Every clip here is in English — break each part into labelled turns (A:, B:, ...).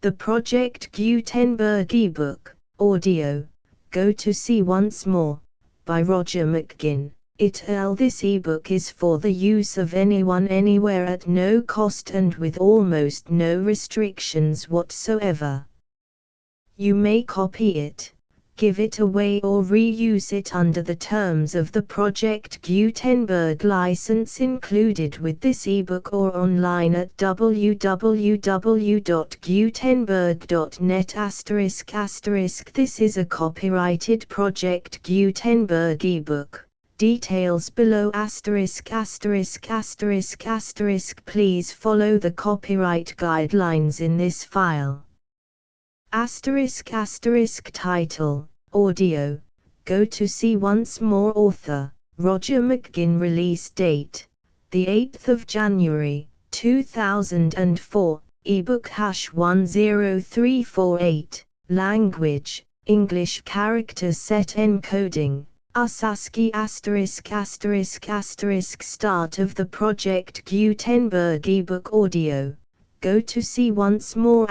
A: The Project Gutenberg ebook, audio, Go to See Once More, by Roger McGuinn, et al. This ebook is for the use of anyone anywhere at no cost and with almost no restrictions whatsoever. You may copy it, give it away or reuse it under the terms of the Project Gutenberg license included with this ebook or online at www.gutenberg.net***. This is a copyrighted Project Gutenberg ebook. Details below ********. Please follow the copyright guidelines in this file. Title, audio, Go to See Once More. Author, Roger McGuinn. Release date, the 8th of January, 2004, ebook #10348, language, English. Character set encoding, ASCII ******. Start of the Project Gutenberg ebook audio, Go to See Once More *****,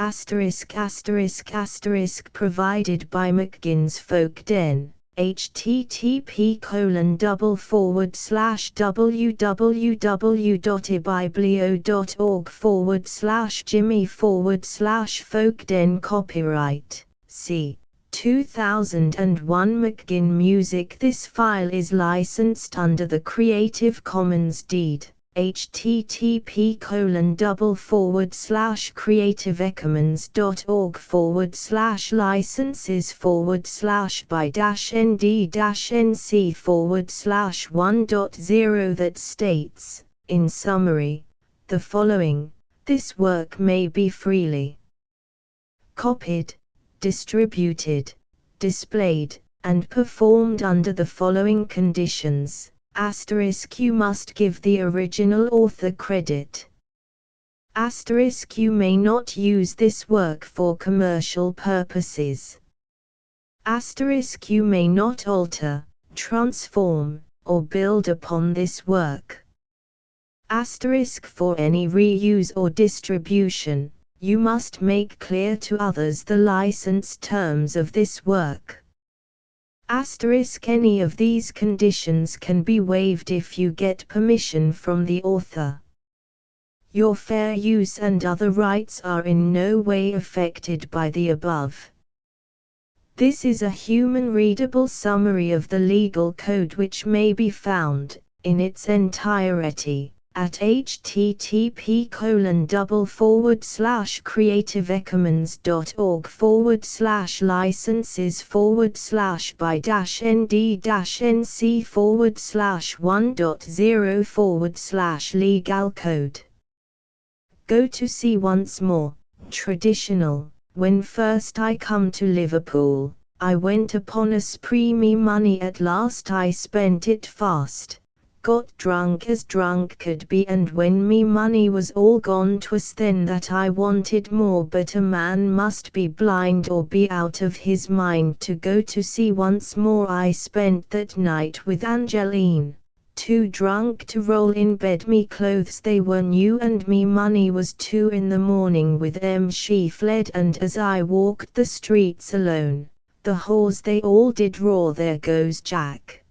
A: provided by McGuinn's Folk Den, http://www.ibiblio.org/Jimmy/Folk Den. C. 2001 McGuinn Music. This file is licensed under the Creative Commons deed. http://creativecommons.org/licenses/by-nd-nc/1.0 that states, in summary, the following: this work may be freely copied, distributed, displayed, and performed under the following conditions. You must give the original author credit. You may not use this work for commercial purposes. You may not alter, transform, or build upon this work. For any reuse or distribution, you must make clear to others the license terms of this work. Any of these conditions can be waived if you get permission from the author. Your fair use and other rights are in no way affected by the above. This is a human-readable summary of the legal code which may be found, in its entirety, at http://creativecommons.org/licenses/by-nd-nc/1.0/legal code. Go to See Once More, traditional. When first I come to Liverpool, I went upon a spree. Me money at last I spent it fast. Got drunk as drunk could be, and when me money was all gone 'twas then that I wanted more. But a man must be blind or be out of his mind to go to see once more. I spent that night with Angeline, too drunk to roll in bed. Me clothes they were new and me money was too. In the morning with them she fled, and as I walked the streets alone, the whores they all did roar, there goes Jack.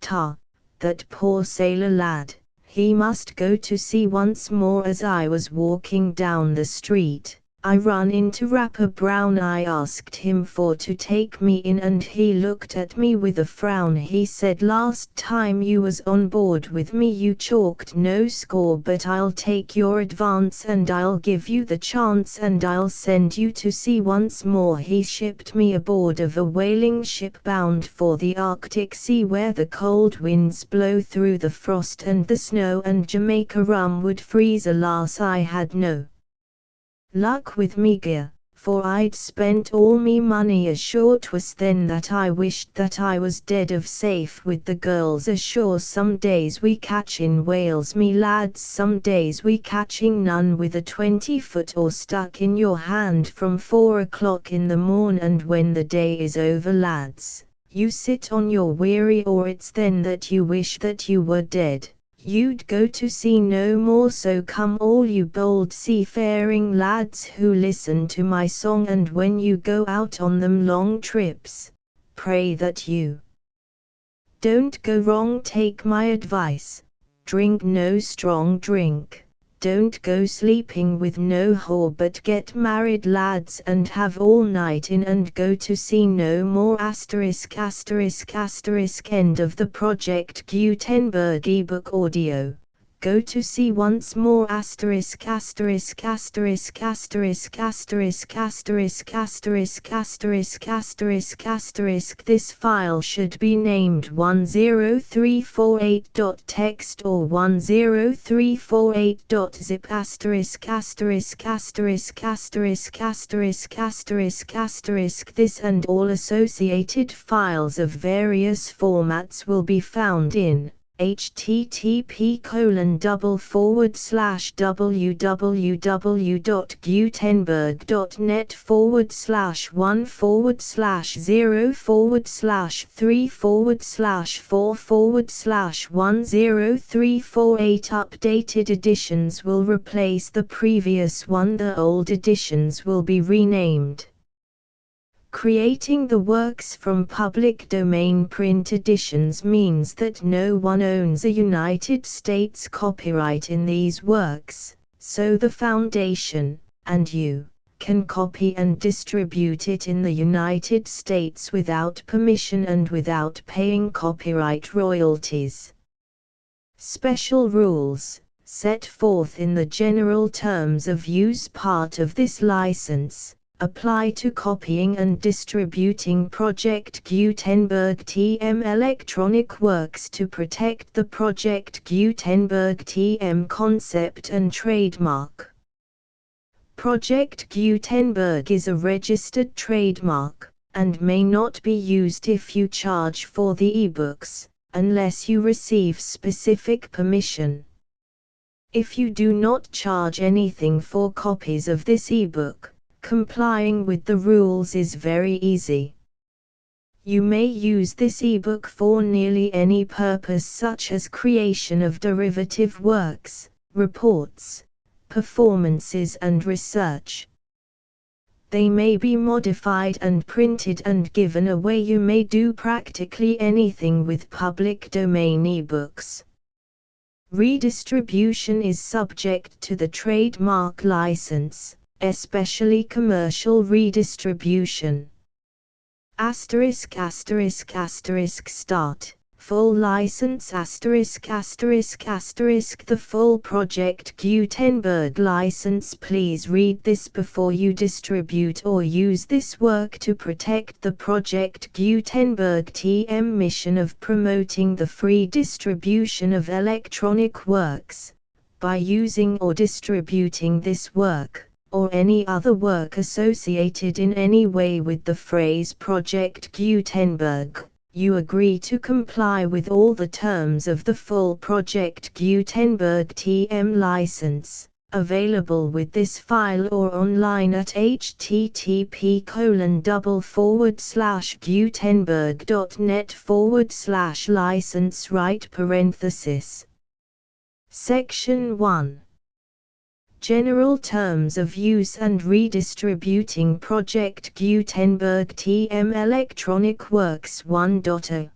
A: Ta! That poor sailor lad, he must go to sea once more. As I was walking down the street, I run into Rapper Brown. I asked him for to take me in, and he looked at me with a frown. He said, last time you was on board with me you chalked no score, but I'll take your advance and I'll give you the chance and I'll send you to sea once more. He shipped me aboard of a whaling ship bound for the Arctic Sea, where the cold winds blow through the frost and the snow, and Jamaica rum would freeze. Alas, I had no luck with me gear, for I'd spent all me money ashore. 'Twas then that I wished that I was dead of safe with the girls ashore. Some days we catchin' whales, me lads, some days we catching none, with a 20-foot oar stuck in your hand from 4 o'clock in the morn. And when the day is over, lads, you sit on your weary oar. It's then that you wish that you were dead. You'd go to sea no more, so come all you bold seafaring lads who listen to my song, and when you go out on them long trips, pray that you don't go wrong. Take my advice, drink no strong drink. Don't go sleeping with no whore, but get married lads and have all night in and go to sea no more. ****** End of the Project Gutenberg ebook audio. Go to sea once more. ************************************** This file should be named 10348.txt or 10348.zip. This and all associated files of various formats will be found in http://www.gutenberg.net/1/0/3/4/10348. Updated editions will replace the previous one. The old editions will be renamed. Creating the works from public domain print editions means that no one owns a United States copyright in these works, so the Foundation, and you, can copy and distribute it in the United States without permission and without paying copyright royalties. Special rules, set forth in the General Terms of Use part of this license, apply to copying and distributing Project Gutenberg TM electronic works. To protect the Project Gutenberg TM concept and trademark. Project Gutenberg is a registered trademark, and may not be used if you charge for the ebooks, unless you receive specific permission. If you do not charge anything for copies of this ebook, complying with the rules is very easy. You may use this ebook for nearly any purpose, such as creation of derivative works, reports, performances and research. They may be modified and printed and given away. You may do practically anything with public domain ebooks. Redistribution is subject to the trademark license, especially commercial redistribution. *********Start, full license ********. The full Project Gutenberg license. Please read this before you distribute or use this work to protect the Project Gutenberg TM mission of promoting the free distribution of electronic works, by using or distributing this work, or any other work associated in any way with the phrase Project Gutenberg. You agree to comply with all the terms of the full Project Gutenberg TM license, available with this file or online at http://gutenberg.net/license. Section 1. General Terms of Use and Redistributing Project Gutenberg TM Electronic Works 1.0.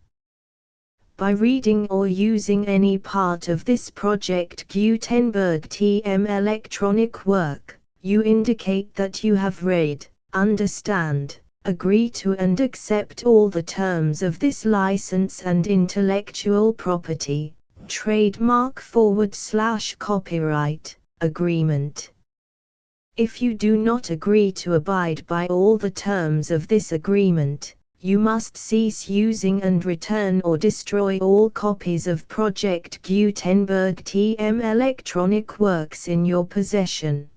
A: By reading or using any part of this Project Gutenberg TM electronic work, you indicate that you have read, understand, agree to and accept all the terms of this license and intellectual property, trademark/copyright agreement. If you do not agree to abide by all the terms of this agreement, you must cease using and return or destroy all copies of Project Gutenberg TM electronic works in your possession.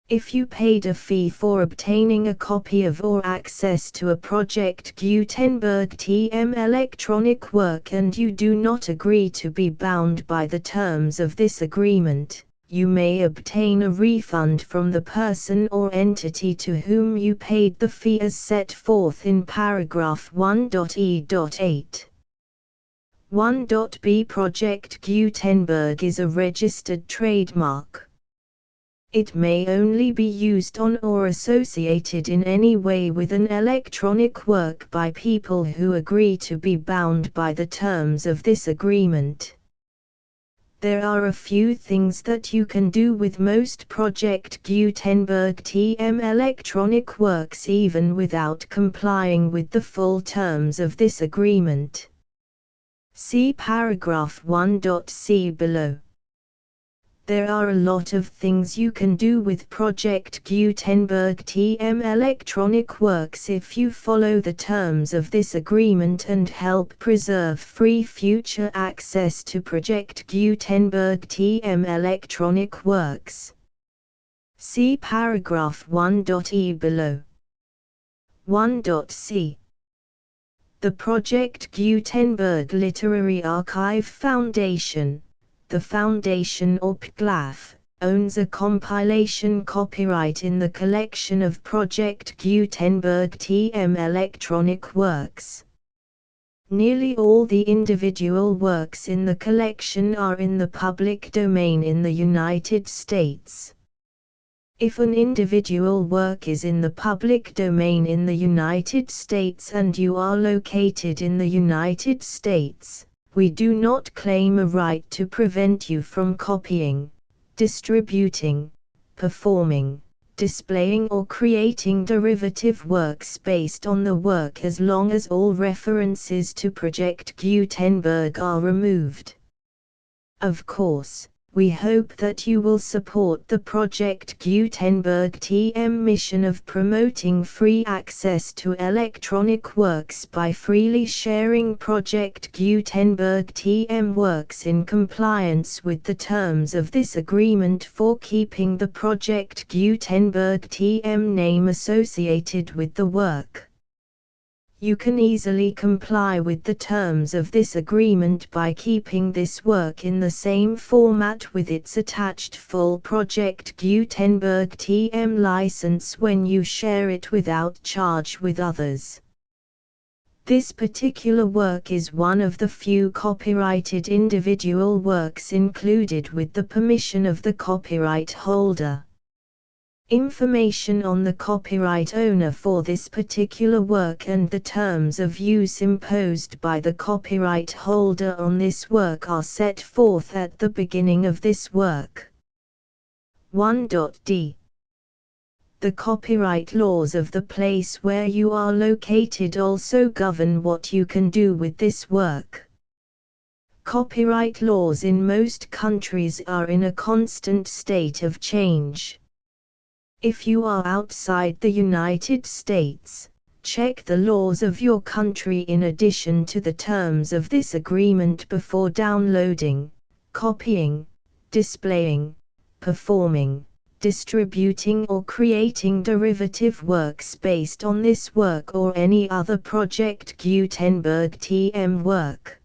A: If you paid a fee for obtaining a copy of or access to a Project Gutenberg TM electronic work and you do not agree to be bound by the terms of this agreement, you may obtain a refund from the person or entity to whom you paid the fee as set forth in paragraph 1.e.8. 1.b Project Gutenberg is a registered trademark. It may only be used on or associated in any way with an electronic work by people who agree to be bound by the terms of this agreement. There are a few things that you can do with most Project Gutenberg TM electronic works even without complying with the full terms of this agreement. See paragraph 1.c below. There are a lot of things you can do with Project Gutenberg TM electronic works if you follow the terms of this agreement and help preserve free future access to Project Gutenberg TM electronic works. See paragraph 1.e below. 1.c. The Project Gutenberg Literary Archive Foundation, the Foundation or PGLAF, owns a compilation copyright in the collection of Project Gutenberg TM electronic works. Nearly all the individual works in the collection are in the public domain in the United States. If an individual work is in the public domain in the United States and you are located in the United States, we do not claim a right to prevent you from copying, distributing, performing, displaying or creating derivative works based on the work as long as all references to Project Gutenberg are removed. Of course, we hope that you will support the Project Gutenberg TM mission of promoting free access to electronic works by freely sharing Project Gutenberg TM works in compliance with the terms of this agreement for keeping the Project Gutenberg TM name associated with the work. You can easily comply with the terms of this agreement by keeping this work in the same format with its attached full Project Gutenberg TM license when you share it without charge with others. This particular work is one of the few copyrighted individual works included with the permission of the copyright holder. Information on the copyright owner for this particular work and the terms of use imposed by the copyright holder on this work are set forth at the beginning of this work. 1.d. The copyright laws of the place where you are located also govern what you can do with this work. Copyright laws in most countries are in a constant state of change. If you are outside the United States, check the laws of your country in addition to the terms of this agreement before downloading, copying, displaying, performing, distributing or creating derivative works based on this work or any other Project Gutenberg TM work.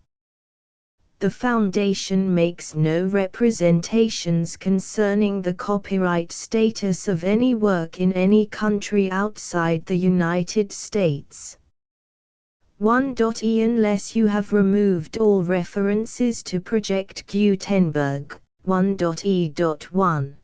A: The Foundation makes no representations concerning the copyright status of any work in any country outside the United States. 1.e Unless you have removed all references to Project Gutenberg. 1.e.1.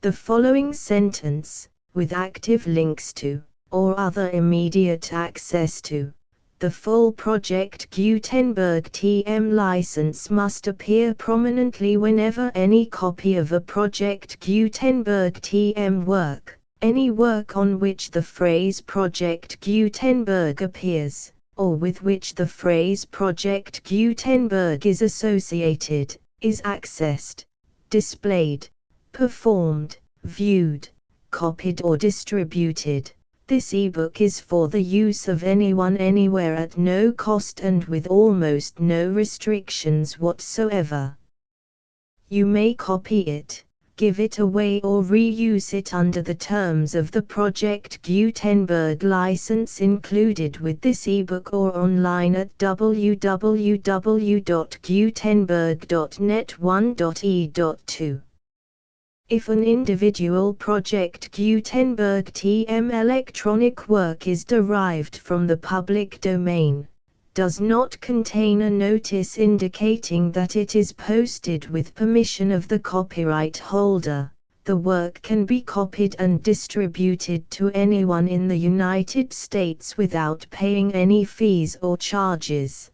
A: The following sentence, with active links to, or other immediate access to, the full Project Gutenberg TM license must appear prominently whenever any copy of a Project Gutenberg TM work, any work on which the phrase Project Gutenberg appears, or with which the phrase Project Gutenberg is associated, is accessed, displayed, performed, viewed, copied or distributed. This ebook is for the use of anyone anywhere at no cost and with almost no restrictions whatsoever. You may copy it, give it away or reuse it under the terms of the Project Gutenberg license included with this ebook or online at www.gutenberg.net. 1.e.2. If an individual Project Gutenberg TM electronic work is derived from the public domain, does not contain a notice indicating that it is posted with permission of the copyright holder, the work can be copied and distributed to anyone in the United States without paying any fees or charges.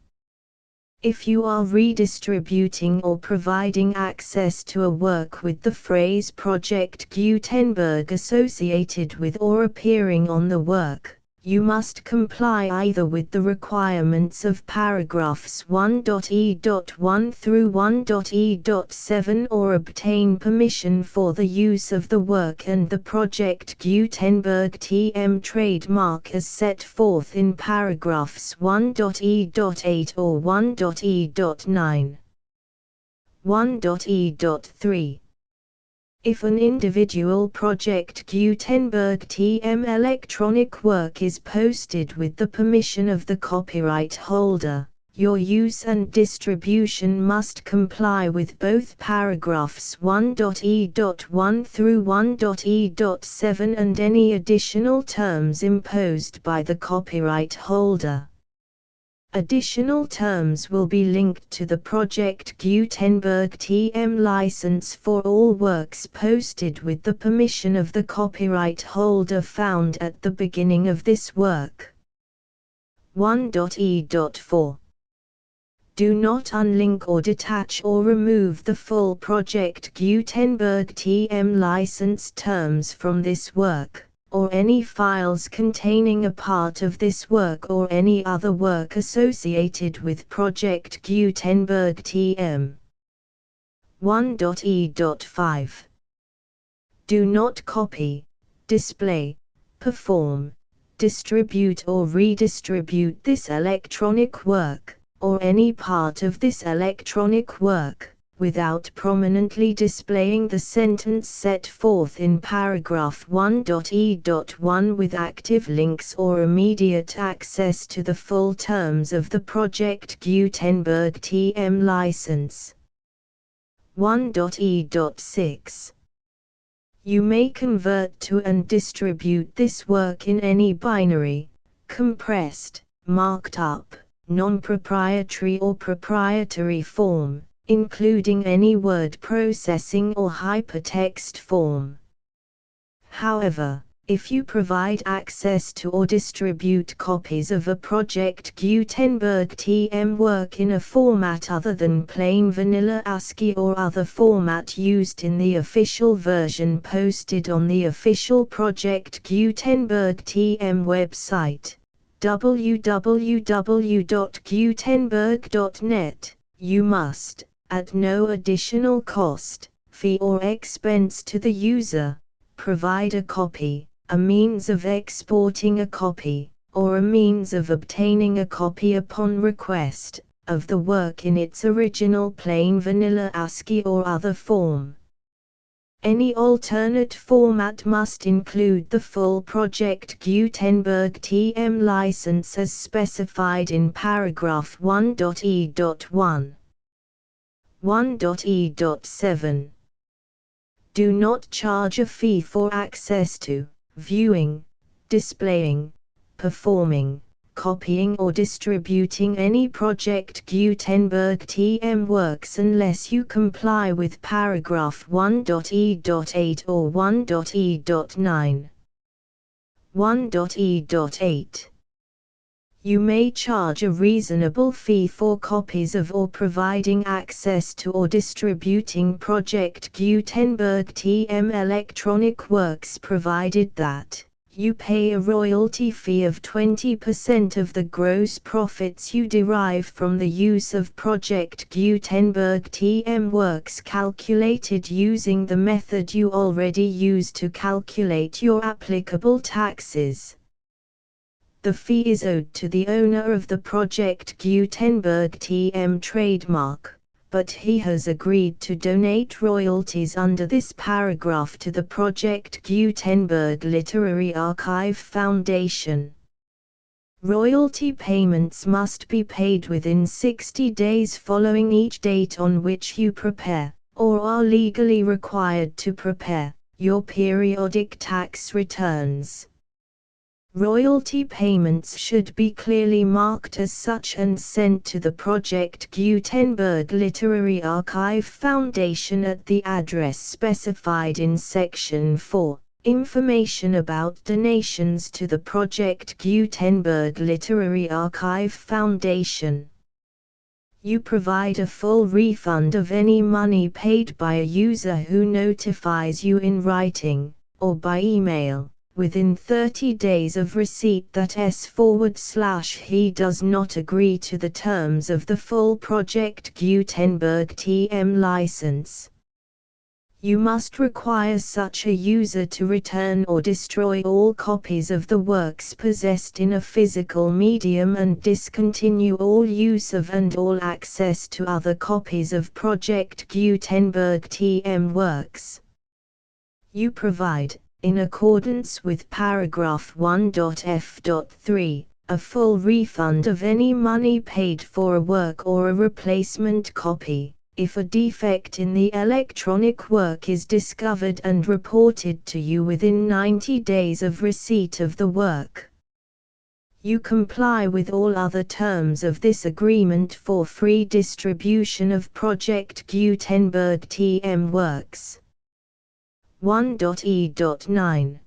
A: If you are redistributing or providing access to a work with the phrase Project Gutenberg associated with or appearing on the work, you must comply either with the requirements of paragraphs 1.e.1 through 1.e.7 or obtain permission for the use of the work and the Project Gutenberg TM trademark as set forth in paragraphs 1.e.8 or 1.e.9. 1.e.3. If an individual Project Gutenberg TM electronic work is posted with the permission of the copyright holder, your use and distribution must comply with both paragraphs 1.e.1 through 1.e.7 and any additional terms imposed by the copyright holder. Additional terms will be linked to the Project Gutenberg TM license for all works posted with the permission of the copyright holder found at the beginning of this work. 1.e.4. Do not unlink or detach or remove the full Project Gutenberg TM license terms from this work, or any files containing a part of this work or any other work associated with Project Gutenberg TM. 1.e.5. Do not copy, display, perform, distribute or redistribute this electronic work, or any part of this electronic work, without prominently displaying the sentence set forth in paragraph 1.e.1 with active links or immediate access to the full terms of the Project Gutenberg TM license. 1.e.6. You may convert to and distribute this work in any binary, compressed, marked up, non-proprietary or proprietary form, including any word processing or hypertext form. However, if you provide access to or distribute copies of a Project Gutenberg TM work in a format other than plain vanilla ASCII or other format used in the official version posted on the official Project Gutenberg TM website, www.gutenberg.net, you must, at no additional cost, fee or expense to the user, provide a copy, a means of exporting a copy, or a means of obtaining a copy upon request, of the work in its original plain vanilla ASCII or other form. Any alternate format must include the full Project Gutenberg TM license as specified in paragraph 1.e.1. 1.e.7. Do not charge a fee for access to, viewing, displaying, performing, copying or distributing any Project Gutenberg TM works unless you comply with paragraph 1.e.8 or 1.e.9. 1.e.8. You may charge a reasonable fee for copies of or providing access to or distributing Project Gutenberg TM electronic works provided that you pay a royalty fee of 20% of the gross profits you derive from the use of Project Gutenberg TM works calculated using the method you already use to calculate your applicable taxes. The fee is owed to the owner of the Project Gutenberg TM trademark, but he has agreed to donate royalties under this paragraph to the Project Gutenberg Literary Archive Foundation. Royalty payments must be paid within 60 days following each date on which you prepare, or are legally required to prepare, your periodic tax returns. Royalty payments should be clearly marked as such and sent to the Project Gutenberg Literary Archive Foundation at the address specified in Section 4. Information about donations to the Project Gutenberg Literary Archive Foundation. You provide a full refund of any money paid by a user who notifies you in writing, or by email, within 30 days of receipt that he does not agree to the terms of the full Project Gutenberg TM license. You must require such a user to return or destroy all copies of the works possessed in a physical medium and discontinue all use of and all access to other copies of Project Gutenberg TM works. You provide, in accordance with paragraph 1.f.3, a full refund of any money paid for a work or a replacement copy, if a defect in the electronic work is discovered and reported to you within 90 days of receipt of the work. You comply with all other terms of this agreement for free distribution of Project Gutenberg TM works. 1.e.9.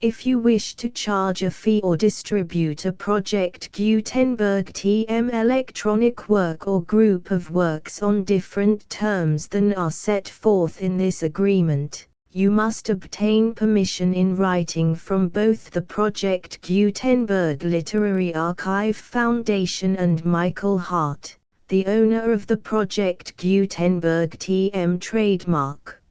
A: If you wish to charge a fee or distribute a Project Gutenberg TM electronic work or group of works on different terms than are set forth in this agreement, you must obtain permission in writing from both the Project Gutenberg Literary Archive Foundation and Michael Hart, the owner of the Project Gutenberg TM trademark.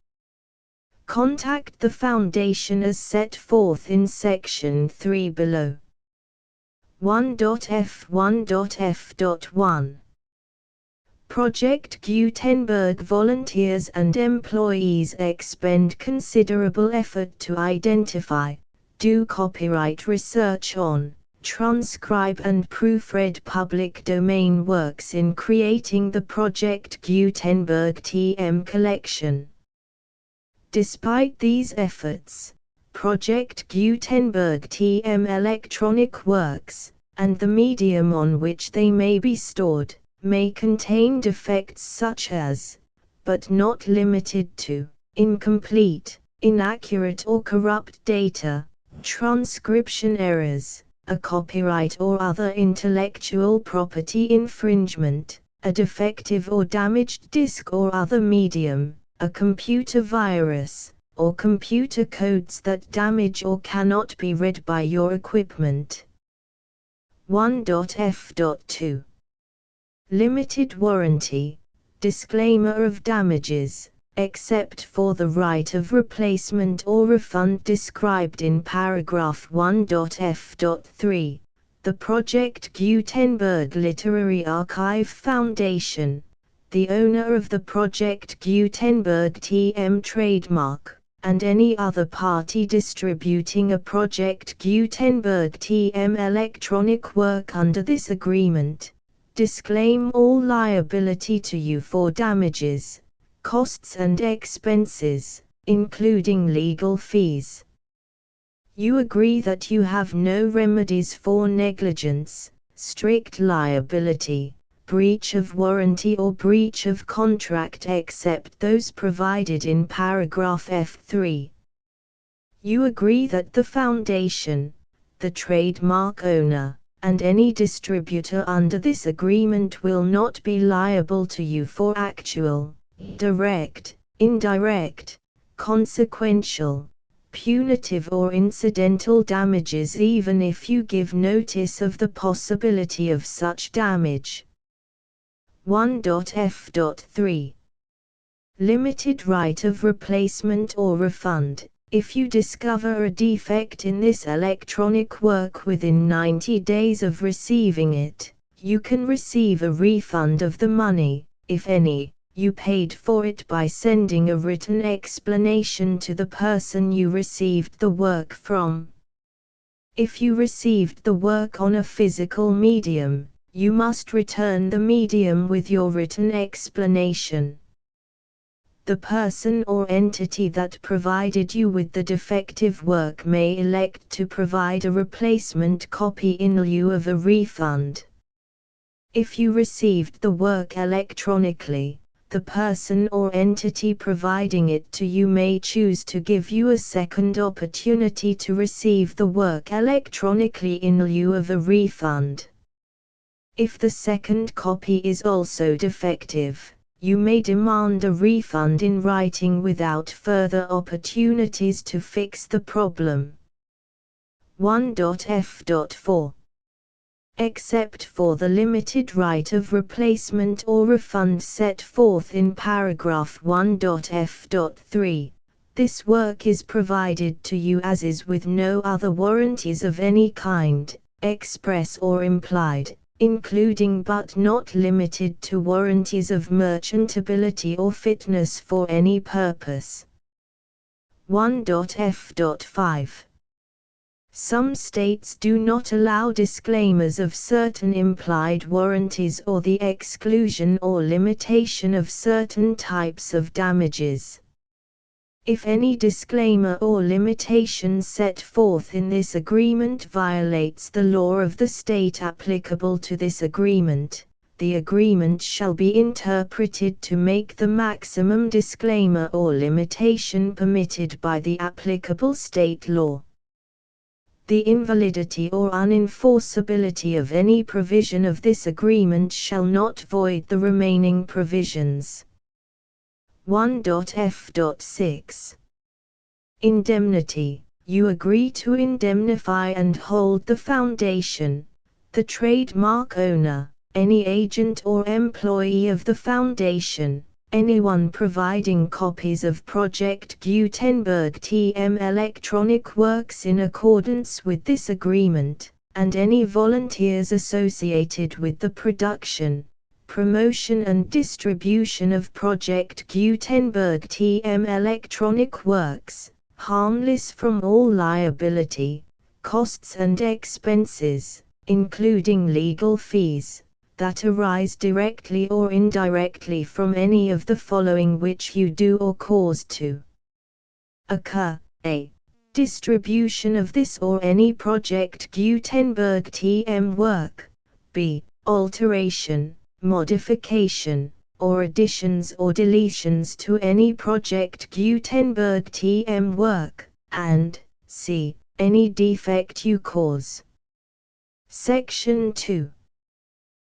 A: Contact the Foundation as set forth in Section 3 below. 1.f1.f.1. Project Gutenberg volunteers and employees expend considerable effort to identify, do copyright research on, transcribe and proofread public domain works in creating the Project Gutenberg TM collection. Despite these efforts, Project Gutenberg TM electronic works, and the medium on which they may be stored, may contain defects such as, but not limited to, incomplete, inaccurate or corrupt data, transcription errors, a copyright or other intellectual property infringement, a defective or damaged disk or other medium, a computer virus, or computer codes that damage or cannot be read by your equipment. 1.f.2. Limited warranty, disclaimer of damages, except for the right of replacement or refund described in paragraph 1.f.3. The Project Gutenberg Literary Archive Foundation, the owner of the Project Gutenberg TM trademark, and any other party distributing a Project Gutenberg TM electronic work under this agreement, disclaim all liability to you for damages, costs and expenses, including legal fees. You agree that you have no remedies for negligence, strict liability, breach of warranty or breach of contract except those provided in paragraph F3. You agree that the Foundation, the trademark owner, and any distributor under this agreement will not be liable to you for actual, direct, indirect, consequential, punitive or incidental damages even if you give notice of the possibility of such damage. 1.f.3. Limited right of replacement or refund. If you discover a defect in this electronic work within 90 days of receiving it, you can receive a refund of the money, if any, you paid for it by sending a written explanation to the person you received the work from. If you received the work on a physical medium, you must return the medium with your written explanation. The person or entity that provided you with the defective work may elect to provide a replacement copy in lieu of a refund. If you received the work electronically, the person or entity providing it to you may choose to give you a second opportunity to receive the work electronically in lieu of a refund. If the second copy is also defective, you may demand a refund in writing without further opportunities to fix the problem. 1.f.4 Except for the limited right of replacement or refund set forth in paragraph 1.f.3, this work is provided to you as is with no other warranties of any kind, express or implied, including but not limited to warranties of merchantability or fitness for any purpose. 1.f.5 Some states do not allow disclaimers of certain implied warranties or the exclusion or limitation of certain types of damages. If any disclaimer or limitation set forth in this agreement violates the law of the state applicable to this agreement, the agreement shall be interpreted to make the maximum disclaimer or limitation permitted by the applicable state law. The invalidity or unenforceability of any provision of this agreement shall not void the remaining provisions. 1.f.6 Indemnity. You agree to indemnify and hold the foundation, the trademark owner, any agent or employee of the foundation, anyone providing copies of Project Gutenberg TM electronic works in accordance with this agreement, and any volunteers associated with the production, promotion and distribution of Project Gutenberg TM electronic works, harmless from all liability, costs and expenses, including legal fees, that arise directly or indirectly from any of the following which you do or cause to occur: a. Distribution of this or any Project Gutenberg TM work, b. Alteration, modification, or additions or deletions to any Project Gutenberg TM work, and c. Any defect you cause. Section 2.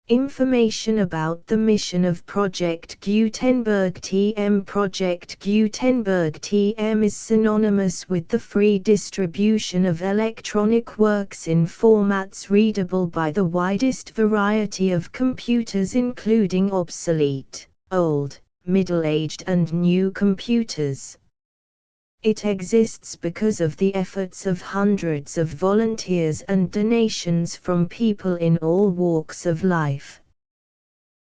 A: Information about the mission of Project Gutenberg TM. Project Gutenberg TM is synonymous with the free distribution of electronic works in formats readable by the widest variety of computers, including obsolete, old, middle-aged and new computers. It exists because of the efforts of hundreds of volunteers and donations from people in all walks of life.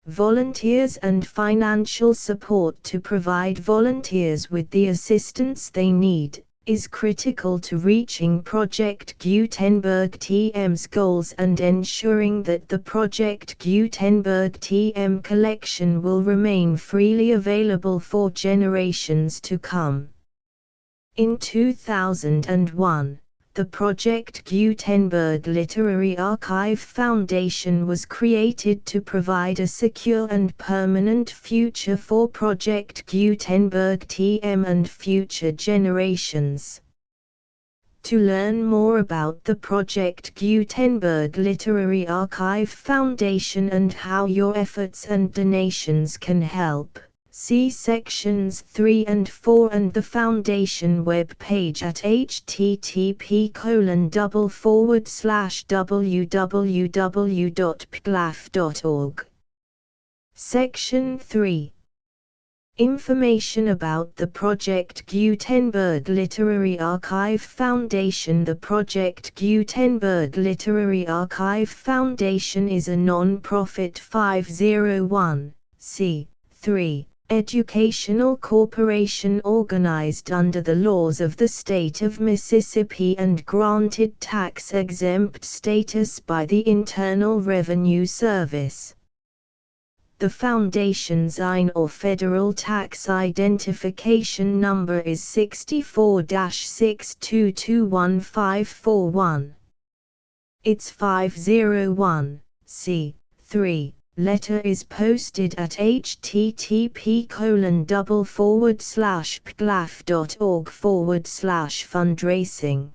A: Volunteers and financial support to provide volunteers with the assistance they need is critical to reaching Project Gutenberg TM's goals and ensuring that the Project Gutenberg TM collection will remain freely available for generations to come. In 2001, the Project Gutenberg Literary Archive Foundation was created to provide a secure and permanent future for Project Gutenberg TM and future generations. To learn more about the Project Gutenberg Literary Archive Foundation and how your efforts and donations can help, see sections 3 and 4 and the Foundation web page at http://www.pglaf.org. Section 3. Information about the Project Gutenberg Literary Archive Foundation. The Project Gutenberg Literary Archive Foundation is a non-profit 501(c)(3) educational corporation organized under the laws of the state of Mississippi and granted tax-exempt status by the Internal Revenue Service. The Foundation's IN or Federal Tax Identification Number is 64-6221541. Its 501c3 letter is posted at http://pglaf.org/fundraising.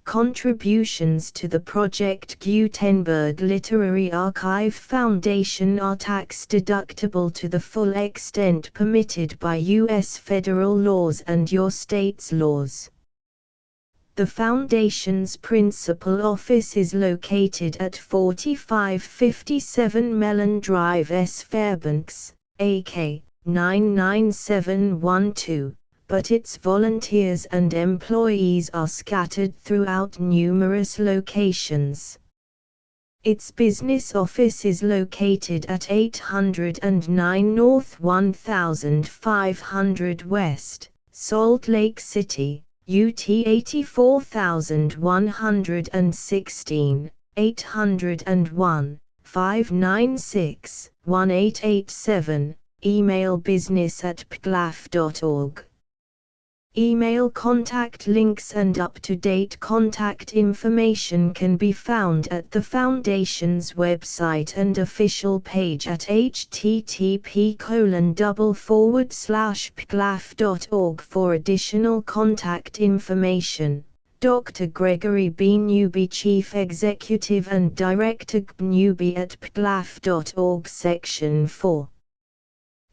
A: Contributions to the Project Gutenberg Literary Archive Foundation are tax-deductible to the full extent permitted by U.S. federal laws and your state's laws. The Foundation's principal office is located at 4557 Mellon Drive, S. Fairbanks, AK 99712. But its volunteers and employees are scattered throughout numerous locations. Its business office is located at 809 North 1500 West, Salt Lake City, UT 84116, 801 596 1887, email business@pglaf.org. Email contact links and up-to-date contact information can be found at the Foundation's website and official page at http://pglaf.org. For additional contact information, Dr. Gregory B. Newby, Chief Executive and Director Newby at pglaf.org. Section 4.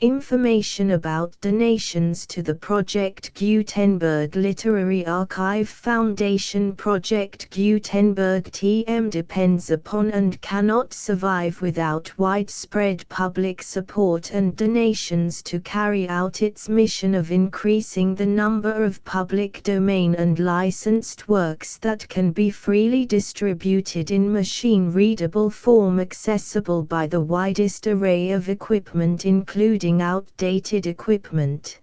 A: Information about donations to the Project Gutenberg Literary Archive Foundation. Project Gutenberg TM depends upon and cannot survive without widespread public support and donations to carry out its mission of increasing the number of public domain and licensed works that can be freely distributed in machine-readable form, accessible by the widest array of equipment, including outdated equipment.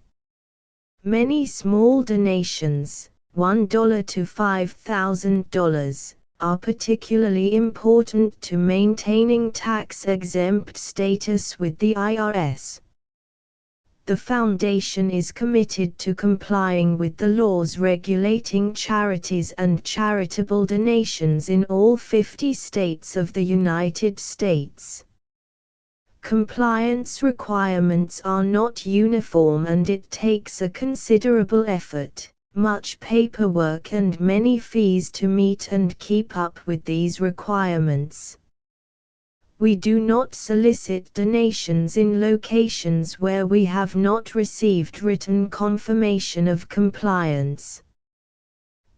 A: Many small donations, $1 to $5,000, are particularly important to maintaining tax-exempt status with the IRS. The Foundation is committed to complying with the laws regulating charities and charitable donations in all 50 states of the United States. Compliance requirements are not uniform and it takes a considerable effort, much paperwork and many fees to meet and keep up with these requirements. We do not solicit donations in locations where we have not received written confirmation of compliance.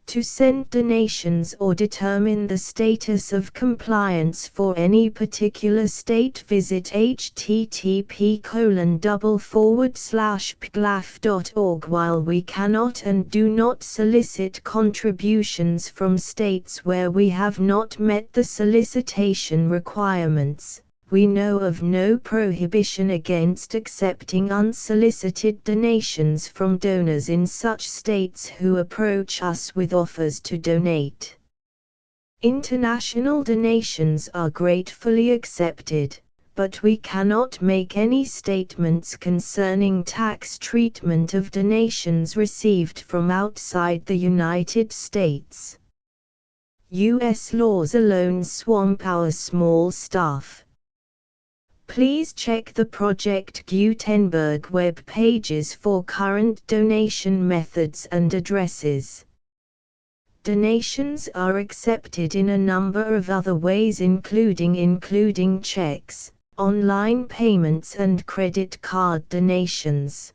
A: To send donations or determine the status of compliance for any particular state, visit http://pglaf.org. While we cannot and do not solicit contributions from states where we have not met the solicitation requirements, we know of no prohibition against accepting unsolicited donations from donors in such states who approach us with offers to donate. International donations are gratefully accepted, but we cannot make any statements concerning tax treatment of donations received from outside the United States. U.S. laws alone swamp our small staff. Please check the Project Gutenberg web pages for current donation methods and addresses. Donations are accepted in a number of other ways, including checks, online payments and credit card donations.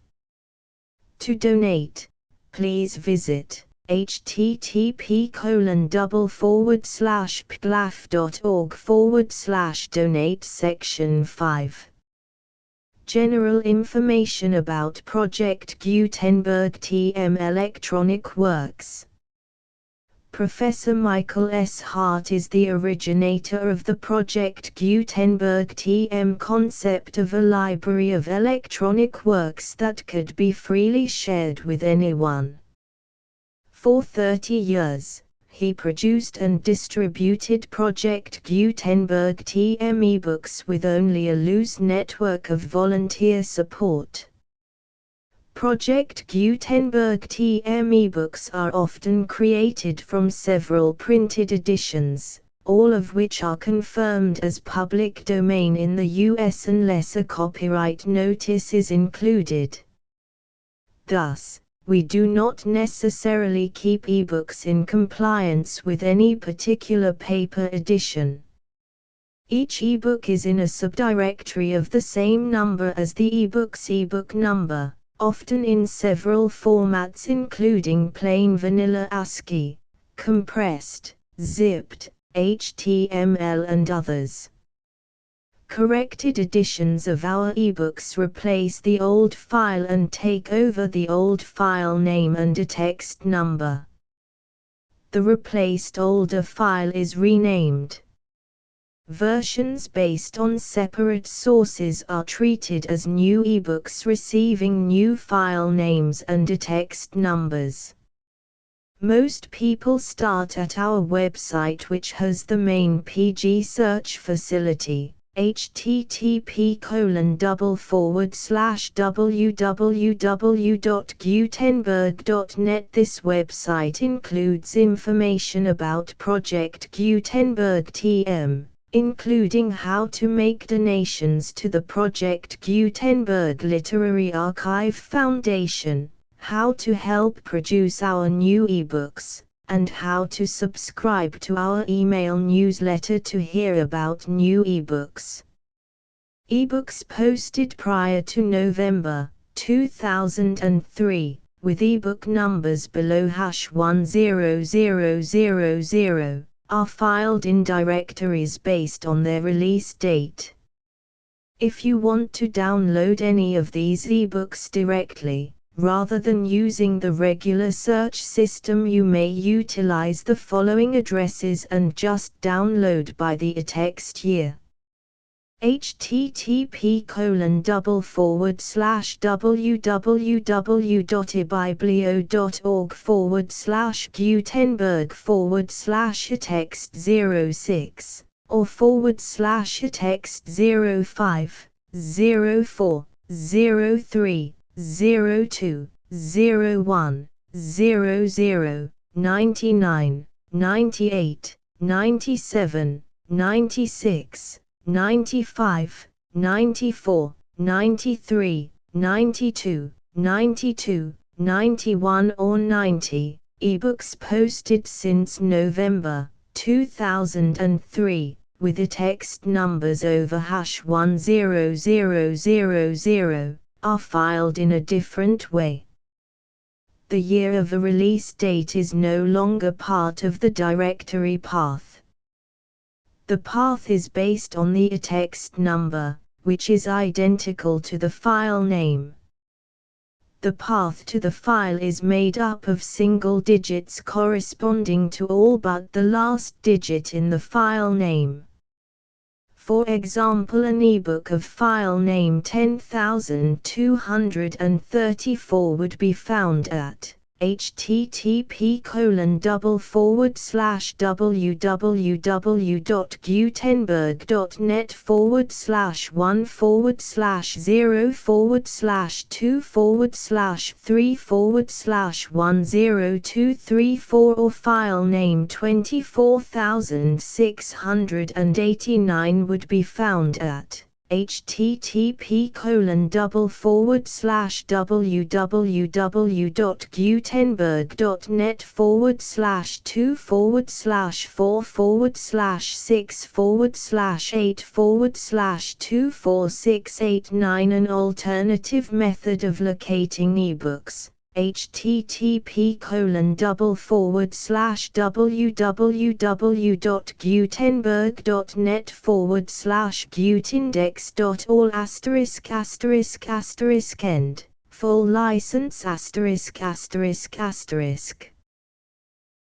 A: To donate, please visit http://pglaf.org/donate. Section 5. General information about Project Gutenberg TM electronic works. Professor Michael S. Hart is the originator of the Project Gutenberg TM concept of a library of electronic works that could be freely shared with anyone. For 30 years, He produced and distributed Project Gutenberg TM ebooks with only a loose network of volunteer support. Project Gutenberg TM ebooks are often created from several printed editions, all of which are confirmed as public domain in the US unless a copyright notice is included. Thus, we do not necessarily keep ebooks in compliance with any particular paper edition. Each ebook is in a subdirectory of the same number as the ebook's ebook number, often in several formats including plain vanilla ASCII, compressed, zipped, HTML and others. Corrected editions of our ebooks replace the old file and take over the old file name and a text number. The replaced older file is renamed. Versions based on separate sources are treated as new ebooks receiving new file names and text numbers. Most people start at our website, which has the main PG search facility, http://www.gutenberg.net. This website includes information about Project Gutenberg TM, including how to make donations to the Project Gutenberg Literary Archive Foundation, how to help produce our new ebooks, and how to subscribe to our email newsletter to hear about new ebooks. Ebooks posted prior to November 2003, with ebook numbers below #10000, are filed in directories based on their release date. If you want to download any of these ebooks directly, rather than using the regular search system, you may utilize the following addresses and just download by the text year. http://www.biblio.org/Gutenberg/text06 or /text 05, 04, 03, 02, 01, 00, 99, 98, 97, 96, 95, 94, 93, 92, 92, 91 or 90, ebooks posted since November 2003, with text numbers over #10000, are filed in a different way. The year of a release date is no longer part of the directory path. The path is based on the text number, which is identical to the file name. The path to the file is made up of single digits corresponding to all but the last digit in the file name. For example, an ebook of file name 10,234 would be found at http://gutenberg.net/1//0/2/3/10234 or file name 24,689 would be found at http://www.gutenberg.net/2/4/6/4/8/24689. An alternative method of locating ebooks, http://www.gutenberg.net/gutindex.all *****end, full license *****.